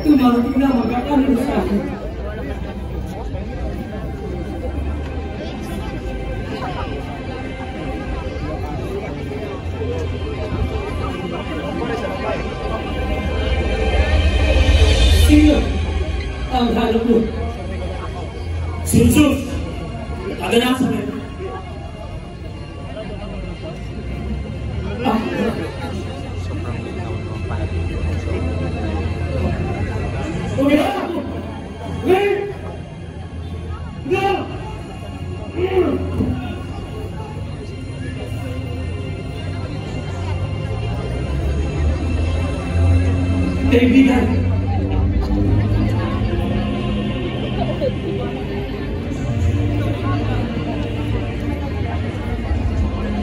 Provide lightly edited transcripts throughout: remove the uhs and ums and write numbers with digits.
Dumarating na magkakaroon sa akin. Sino ang hanap mo? Si Jesus! Taganasan mo. Kaibigan,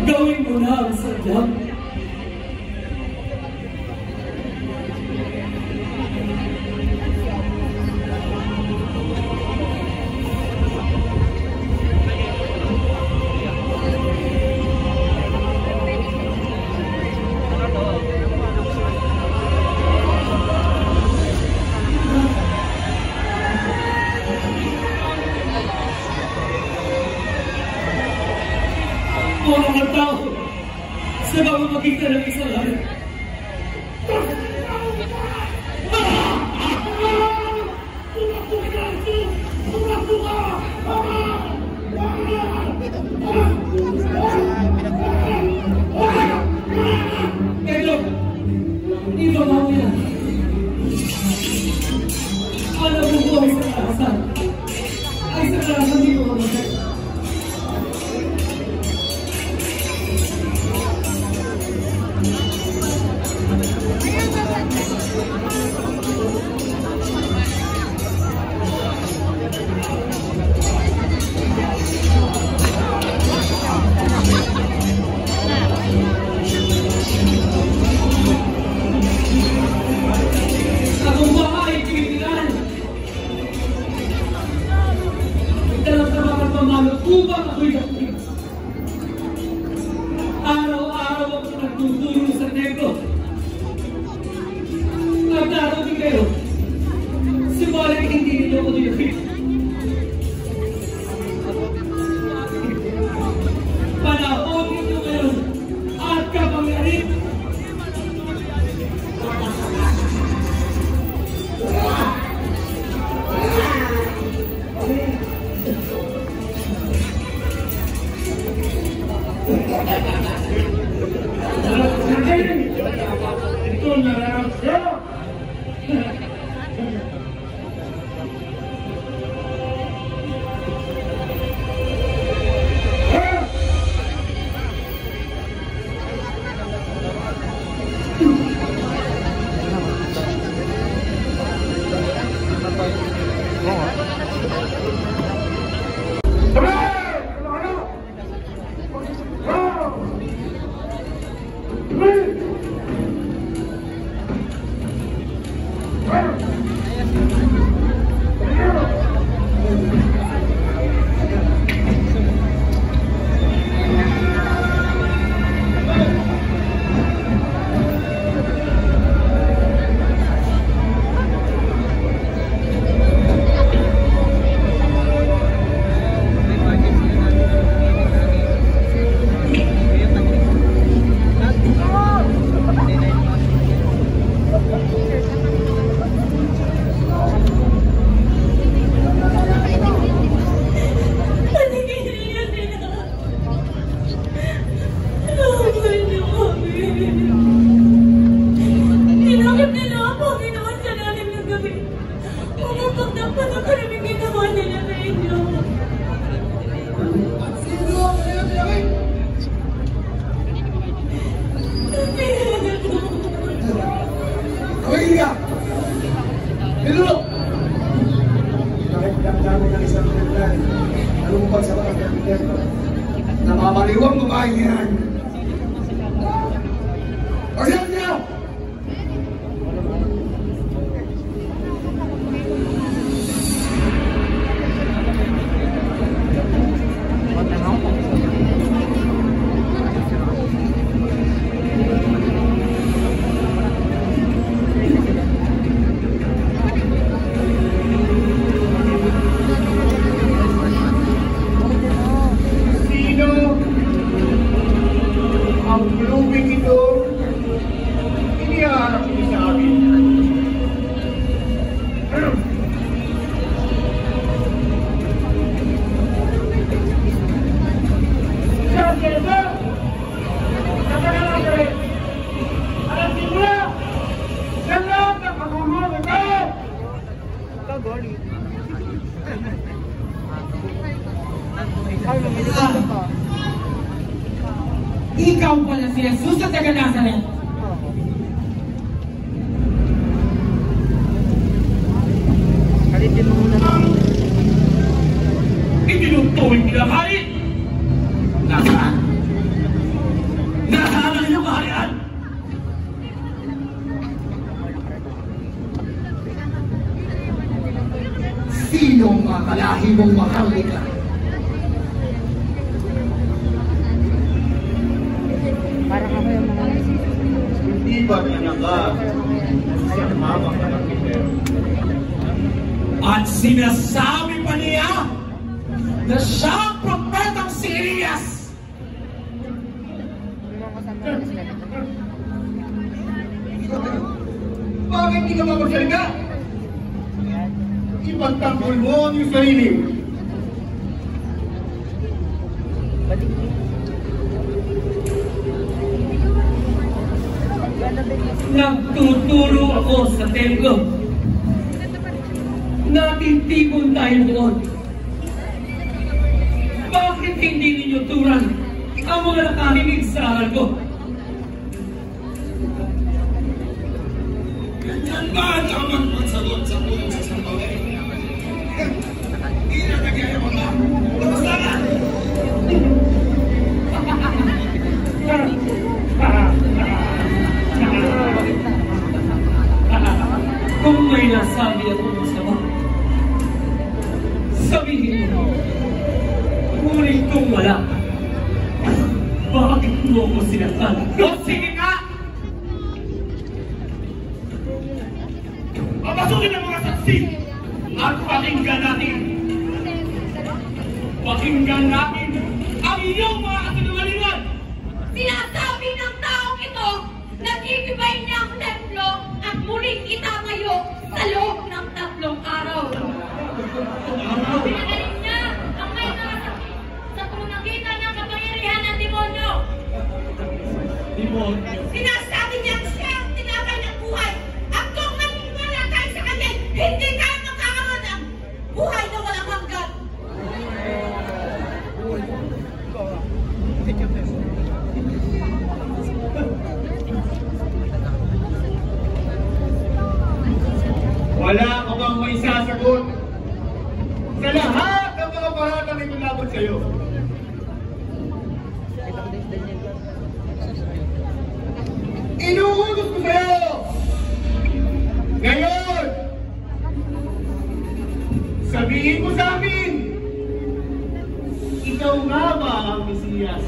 gawin mo na ang sadyang. Mga tao sa mga magkita ng isang hari. Pero, ito mo yan. Alam mo ko ay sa karasan. Ay sa karasan dito ka magkita. Upang ako'y dapat. Araw-araw ako nagtuturo sa templo. Nagdarating kayo. Subalit hindi nila ako dinapit. Panahon nito ngayon at kapangyarihan. Ito narang siya. Namamaliwang babae yan. Pasyan niyo! Ikaw pala si Jesus sa taga Nazaret. Kalitin mo muna na. Itinutawin kinakain! Nasaan? Nasaan ang iyong kaharian? Sinong makalahi mong mahalika? Para kami yung mga Hindi ba nanaka sa mamang kapatid? At sinasabi pa niya na siya ang propetang si Elias. Bakit hindi ka mapagsalita? Ipagtanggol mo ang iyong sarili. Nagtuturo ako sa templo. Natitipon tayo doon. Bakit hindi ninyo turan ang mga nakarinig sa aral ko? Ganyan ba ang tamang magsagot sa punong sa sampawin? Hindi na nagyaya mo na. Kamusta ka? Kung may nasabi ako masama, sabihin mo, ngunit kung wala, bakit mo ako sinaktan? No, sige nga! Papasukin ang mga saksi at pakinggan natin. Pakinggan natin ang iyong mga kasinungalingan. Sinasabi ng taong ito, nagkikibay niya ang templo at muling itatayo sa loob ng 3 araw. Pinagaling niya ang may nakasakit sa pamamagitan ng kapangyarihan ng demonyo. Sinasabi niya siya ang tinapay ng buhay at kung naniniwala tayo sa kanya, hindi tayo magkakaroon ng buhay na walang hanggan. Wala ka bang may sasagot sa lahat ng mga paratang itinabot sa iyo? Inuutos ko sa iyo! Ngayon! Sabihin mo sa amin! Ikaw nga ba ang Mesiyas?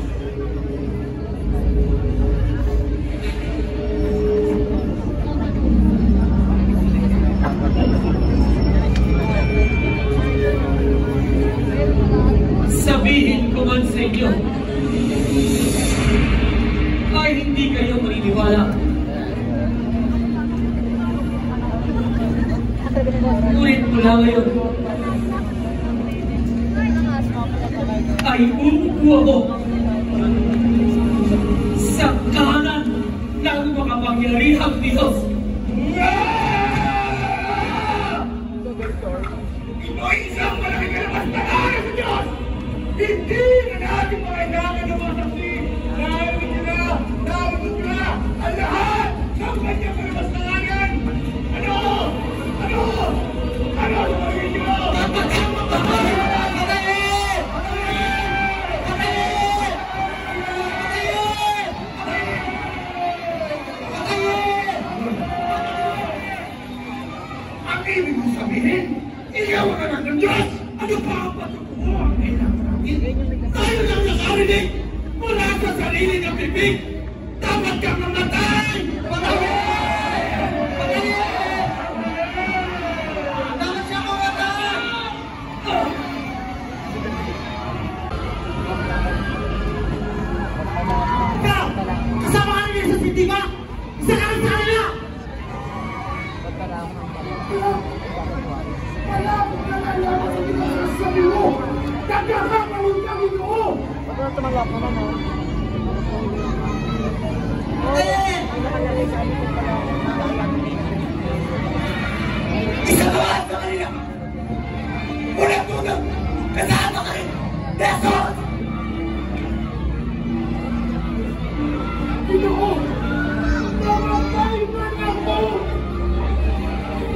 Sabihin ko man sa inyo, ay hindi kayo maniniwala. Ngunit mula ngayon, ay uupo ako sa kanan ng makapangyarihang Diyos. Ito ay isang malaking kalabastanan sa Diyos! Hindi na natin makailangan ng mga saksi! Narinig nila ang lahat ng kanyang kalabastanan! Ano? Ano? Ano ang magiging nyo? Ang ibig mo sabihin, ikaw ang anak ng Diyos! Ano pa ang patutuwa ang kailangan natin? Tayo lang nakarinig mula sa sarili ng bibig! Dapat kang namatay! Dapat kang mamatay! Ikaw! Kasama ka rin sa hindi ba? Isa ka rin sa kanila! Wala akong kalalaman sa pinasasabi mo! Nagkakapawin kami noon! Ba't na tumawag mo naman? Isa ka sa kanila! pesos! Ito ko! Mga kaibigan mo!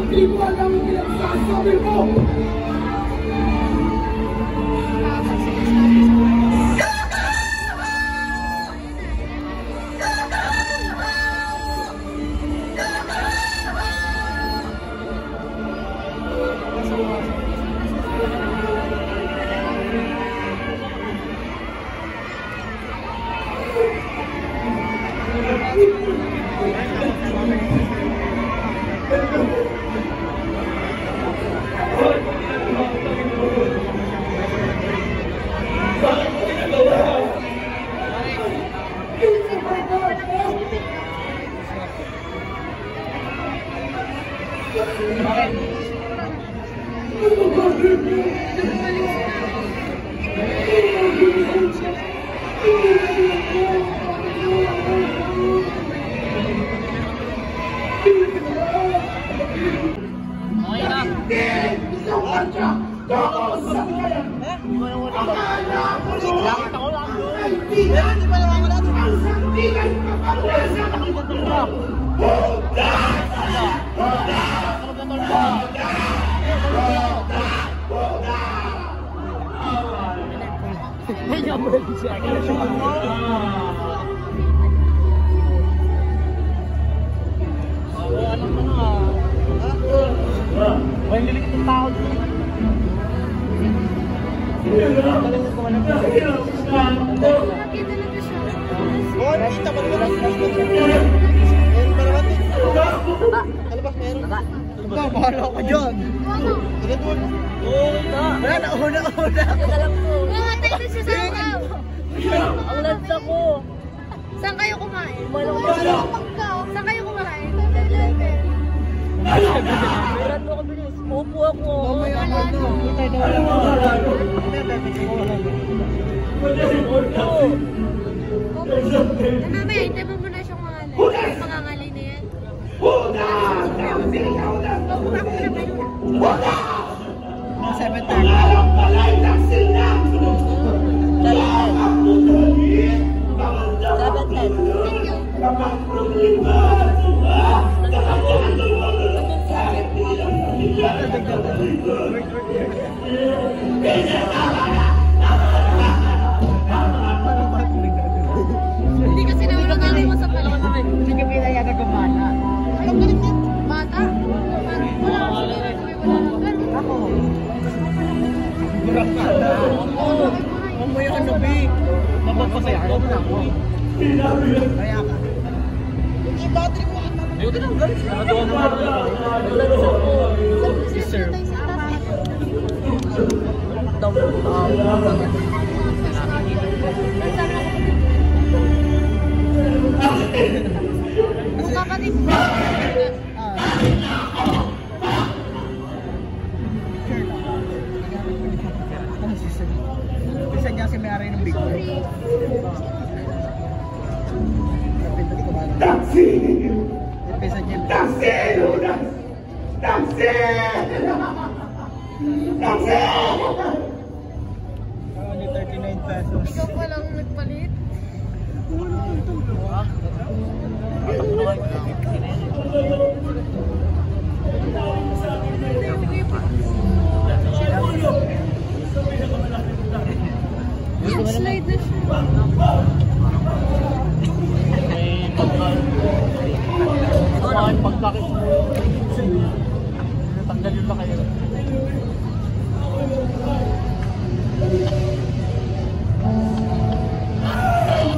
Hindi mo alam ang pinagsasabi mo! Saan kayo kumain? Saan kayo kumain? Meron mo kabilis. Upo ako. Mamaya ka na. Utay na wala mo. Mamaya, hintay mo muna siyang mangalay. Pangangalay na yan. Hindi kasi naman mo sa pala. Hindi ka pinayagad ng bata. Alam mo rin yan, bata? Wala nang Ako. Huwag mo yung ano, B. Mapagpasaya ko na ako. Kaya ka. Hindi, battery mo. Ayun ka lang, galing. Nagawa mo na. Sir. Mukha ka din. Bisa niya si Mary ng big boy. Taxi! Bisa niya. Taxi! Taxi! Taxi! Only 39 pesos. Ikaw pa lang nagpalit. Yan, slide na siya. Pagkakit. Natanggalin ba kayo?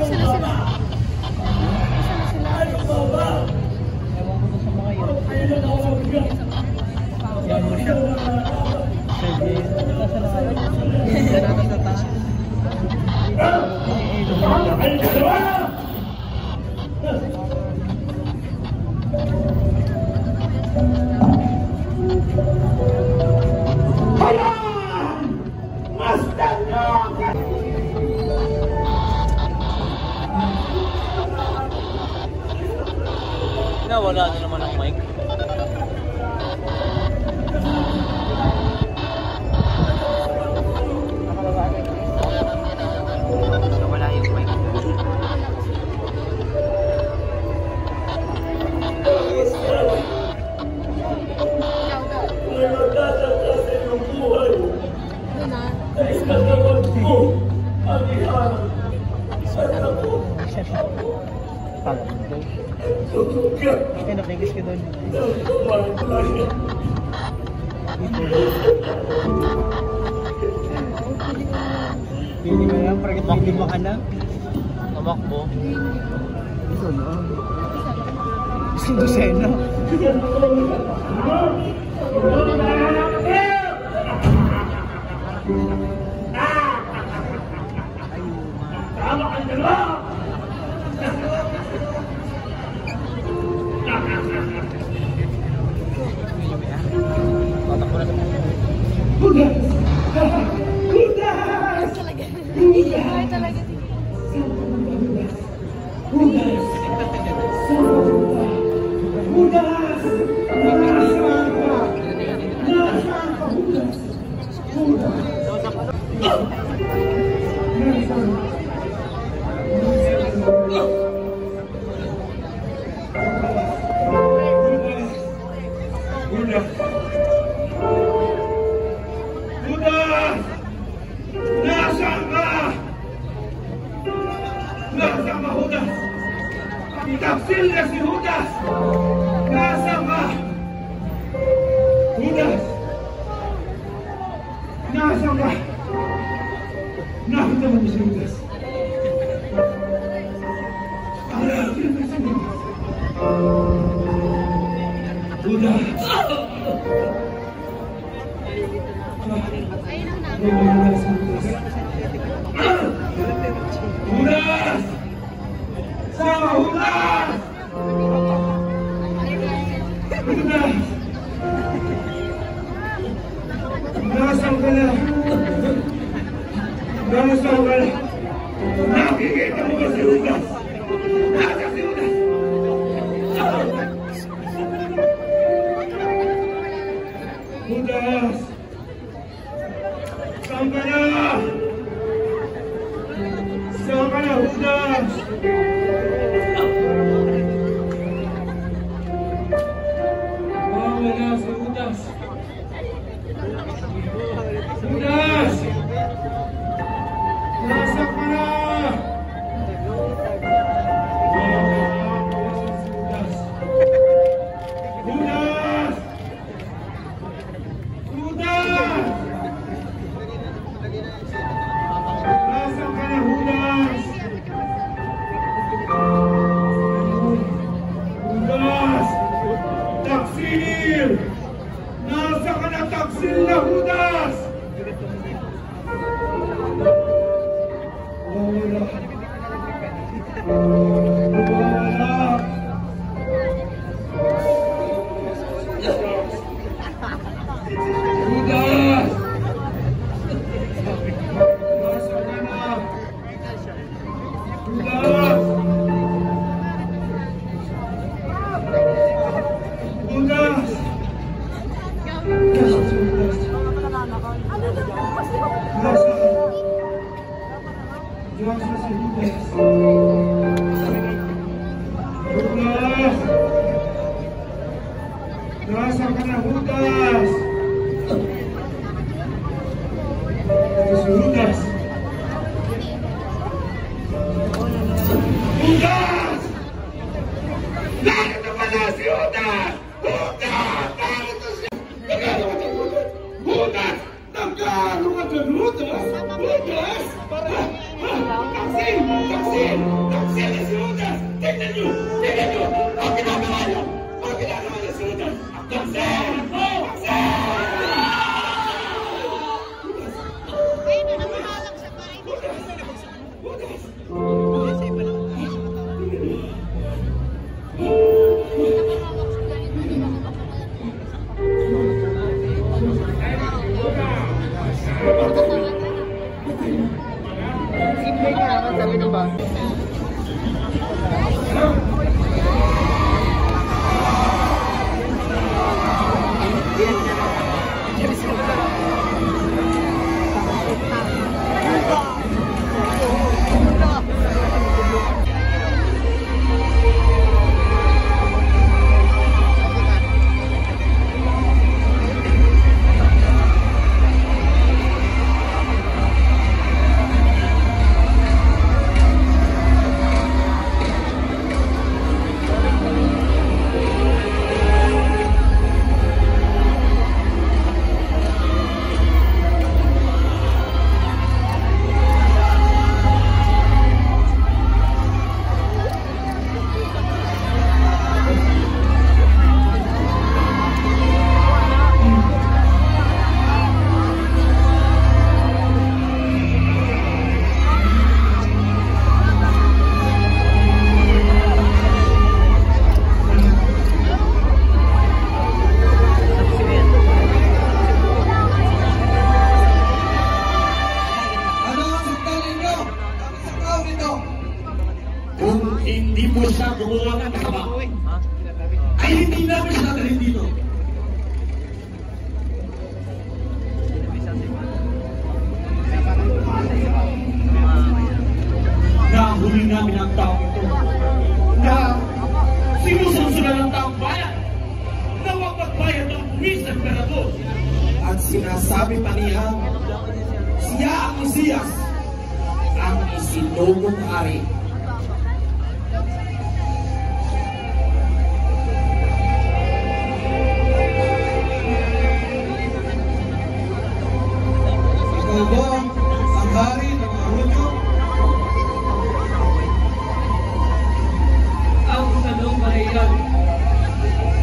Isa na sila. Ewan ko sa mga yun. Yan mo siya. Sige. Nasa na kayo? Yan ako sa taas. Wala na naman ang mic. doon. Pili ka lang, parang tumakbo ka na. Tumakbo. Ito na. Isang dosena. Tama ka dalawa! Taksil na si Judas! Nasaan ka? Judas! Nasaan ka? Nakita mo si Judas? Taksil na si Judas! Judas! Judas! Sama Judas! Judas! Nasaan ka na? Nasaan ka na? Nakikita mo ba si Judas? Nasaan si Judas? Judas! Saan ka na? Saan ka na, Judas? Wala si Judas. Judas! Nasaan ka na? Judas! Judas! Nasaan ka na, Judas? Judas! Taksil! Nasaan ka na, taksil na, Judas? Wala. Wala. Judas! Nasaan ka na? Judas! Judas! Nasaan ka na, Judas? Ito si Judas. Judas! Narito pala si Judas! Judas! Narito siya! Nagkano ka dyan, Judas? Judas! Nagkano ka dyan, Judas? Judas! Taksil! Taksil! Taksil na si Judas! Tignan nyo! Tignan nyo! Ang ginagawa nyo! Ang ginagawa na si Judas! Taksil! Taksil! At sinasabi pa niya, siya ang Mesiyas, ang isinugong hari. Ikaw ba ang hari ng mga Hudyo? Ang tanong Mahayan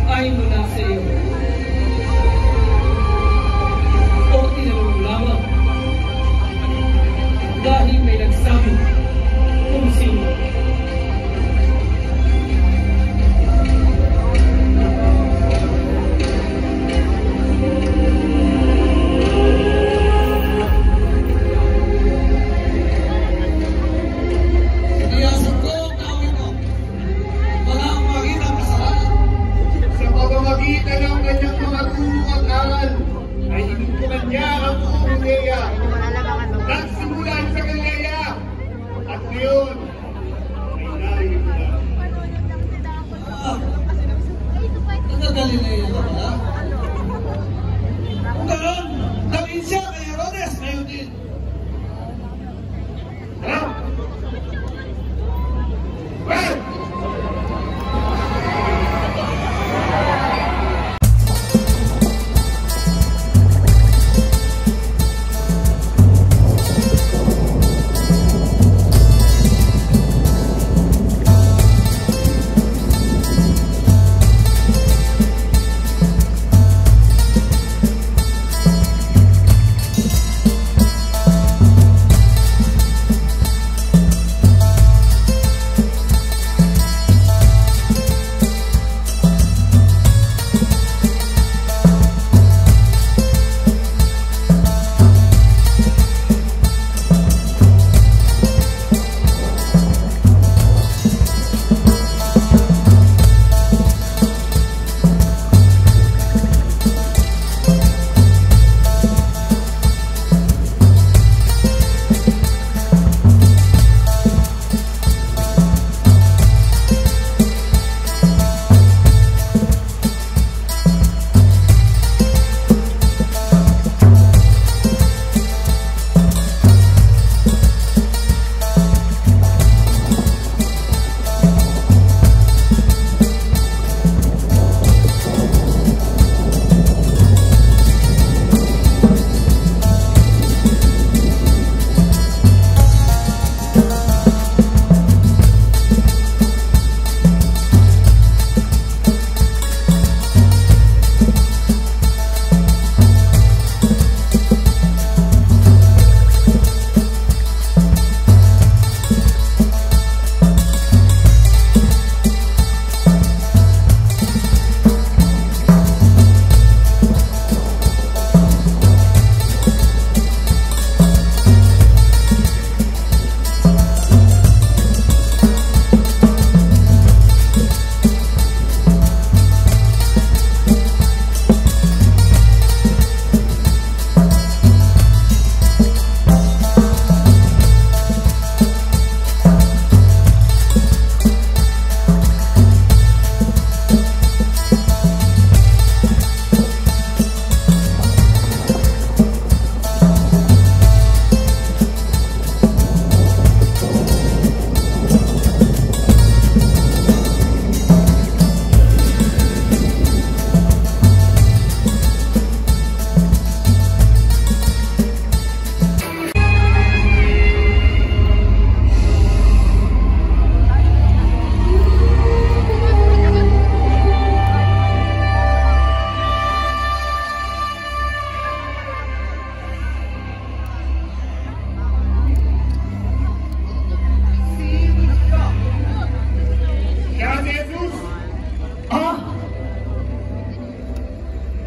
ay mula sa iyo. O tinanong lamang dahil may nagsabi kung sino. Iniyasan ko ang awit ko. Wala ang maging ang kasalanan. Sa pamamagitan ng kanyang mga turo at aral, ay inutukan niya ang buong Judea. Nagsimulan sa Galilea, at ngayon, ay narinig na. Nagdalilaya na pala. Kung gano'n, dalhin siya kay Herodes ngayon din. Ha? Well!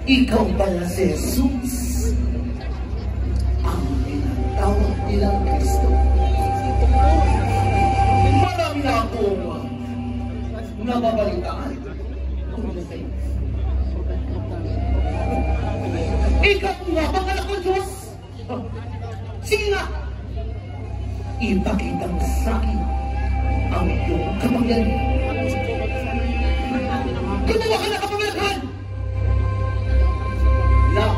Ikaw pala si Jesus, ang tinatawag nilang Kristo. Marami na akong nababalitaan tungkol sa iyo. Ikaw nga bang anak ng Diyos? Sige nga, ipakita mo sa akin ang iyong kapangyarihan. Kumuha ka na kapangyarihan! Lahat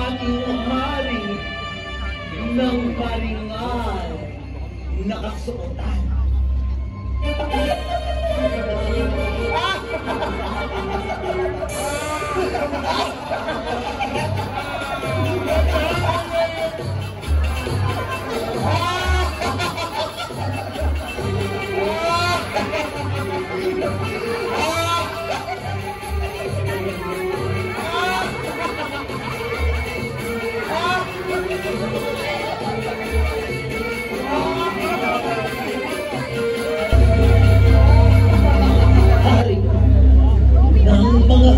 ating hari ng paringal nakasuotan. Hari ng mga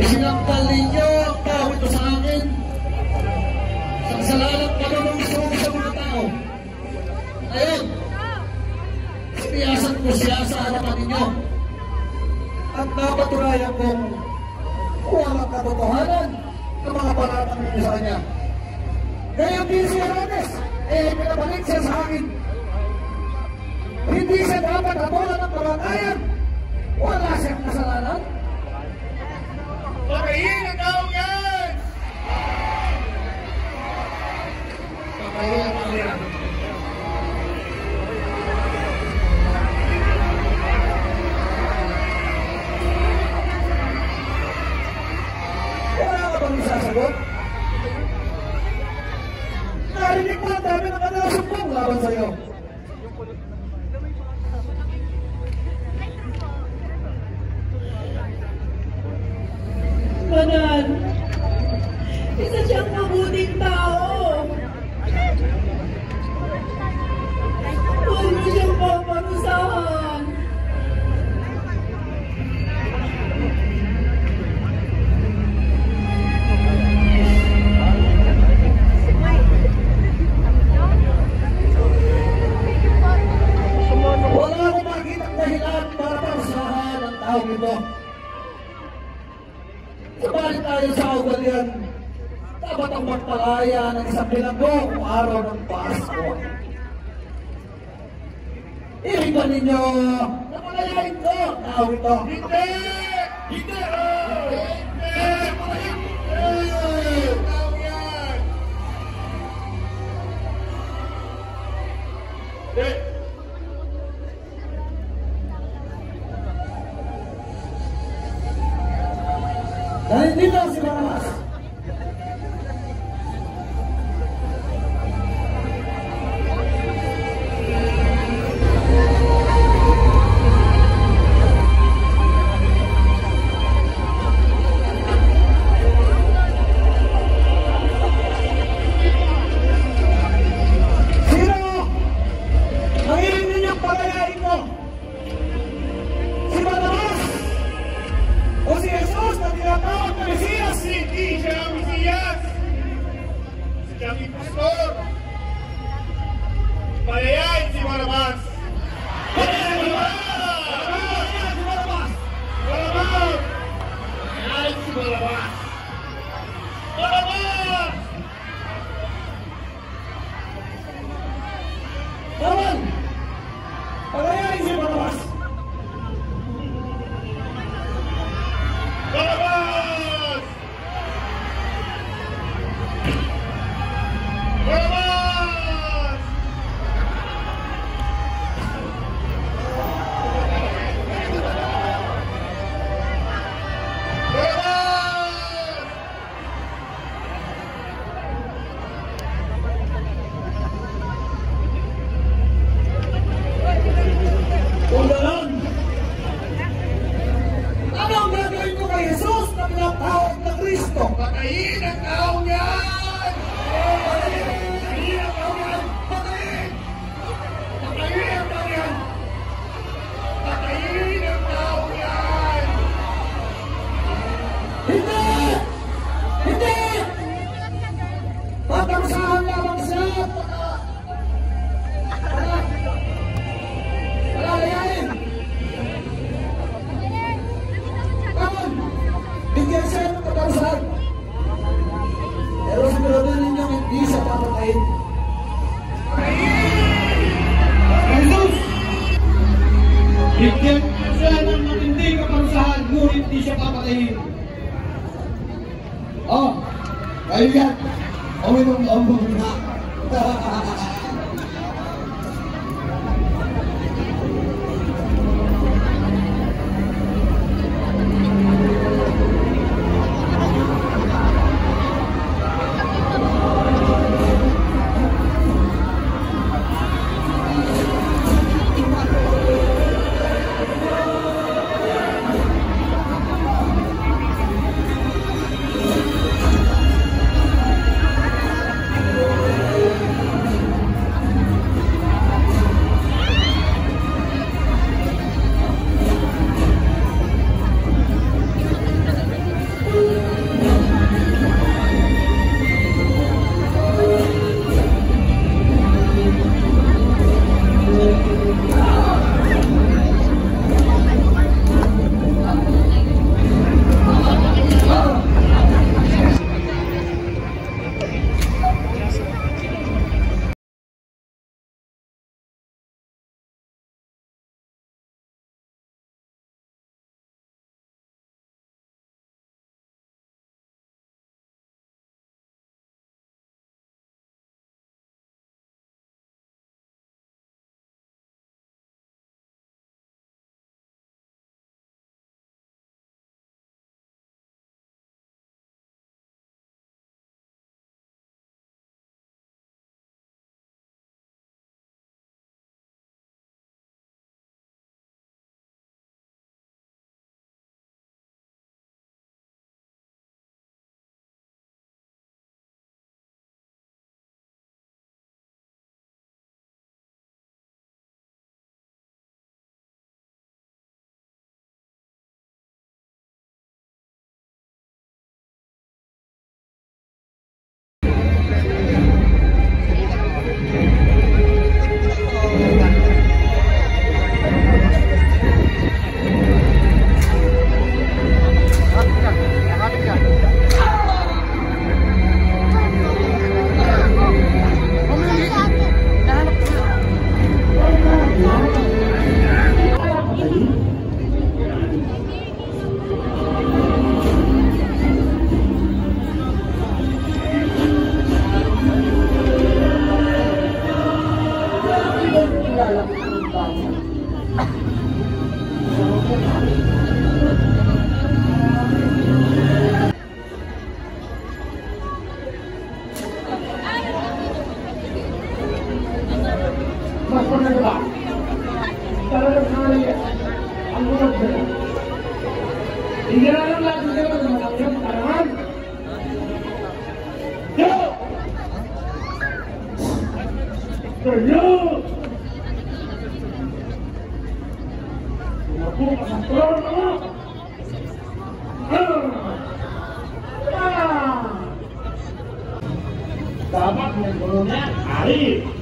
Isinangkal ninyo ang tao ito sa akin sa kasalanan marunong sa mga tao. Ngayon, siniyasan ko siya sa harapan ninyo at napaturayan kong walang katotohanan ng mga paratang ninyo sa kanya. Ngayon din si Herodes, pinabalik siya sa akin. Hindi siya dapat hatulan ng kamatayan. Wala siyang kasalanan. Patayin ang tao yan! Patayin ang tao yan. Wala ka bang isasagot? Narinig mo ang dami ng kanasumbong laban sa'yo. Manan, isa siyang mabuting tao. Huwag mo siyang paparusahan. Wala akong makikitang dahilan para parusahan ang tao nito. Subalit tayo sa ugalian, dapat ang magpalaya ng isang bilanggo kung araw ng Pasko. Iba ninyo na palayain ko ang tao ito. Hindi! Hindi! Hindi! Patayin! Tao yan! Oh, kaibigan, uminom na. Dapat menggulungnya Arif.